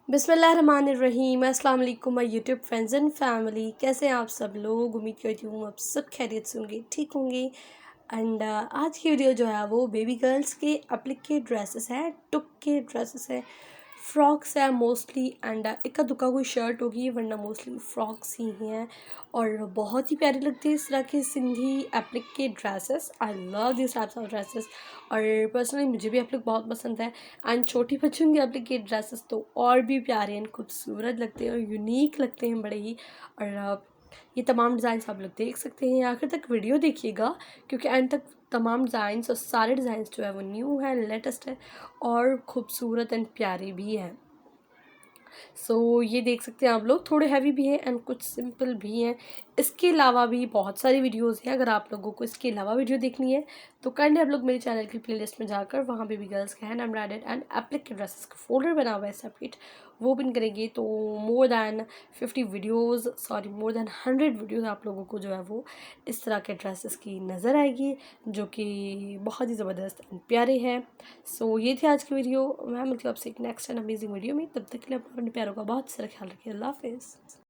बिस्मिल्लाहिर्रहमानिर्रहीम। अस्सलाम वालेकुम my YouTube friends and family. कैसे हैं आप सब लोग? उम्मीद करती हूँ आप सब खैरियत से होंगे, ठीक होंगे। एंड आज की वीडियो जो है वो बेबी गर्ल्स के एप्लिके ड्रेसेस हैं, टुक के ड्रेसेस हैं, फ्रॉक्स है मोस्टली। एंड इक्का दुक्का कोई शर्ट होगी, वरना मोस्टली फ्रॉक्स ही हैं और बहुत ही प्यारे लगते हैं इस तरह के सिंधी एप्लिक के dresses. I love this types of dresses और पर्सनली मुझे भी एप्लिक बहुत पसंद है। एंड छोटी बच्चों के एप्लिक के ड्रेसेस तो और भी प्यारे हैं, खूबसूरत लगते हैं और यूनिक लगते हैं बड़े ही। और ये तमाम डिज़ाइंस आप लोग देख सकते हैं, आखिर तक वीडियो देखिएगा क्योंकि एंड तक तमाम डिज़ाइंस और सारे डिज़ाइंस जो है वो न्यू है, लेटेस्ट है और खूबसूरत एंड प्यारे भी हैं। ये देख सकते हैं आप लोग, थोड़े हैवी भी हैं एंड कुछ सिंपल भी हैं। इसके अलावा भी बहुत सारी वीडियोस हैं, अगर आप लोगों को इसके अलावा वीडियो देखनी है तो काइंडली आप लोग मेरे चैनल की प्लेलिस्ट में जाकर वहाँ बेबी गर्ल्स के हैंड एम्ब्रॉयडर्ड एंड एप्लिक के ड्रेसेस का फोल्डर बना हुआ है सेपरेट, वो पिन करेंगे तो मोर दैन 100 वीडियोज़ आप लोगों को जो है वो इस तरह के ड्रेसेस की नज़र आएगी, जो कि बहुत ही ज़बरदस्त एंड प्यारे हैं। ये थी आज की वीडियो। मैं मतलब आपसे एक नेक्स्ट एंड अमेजिंग वीडियो में, तब तक के लिए अपने प्यारों का बहुत सारा ख्याल रखिए। अल्लाह हाफिज़।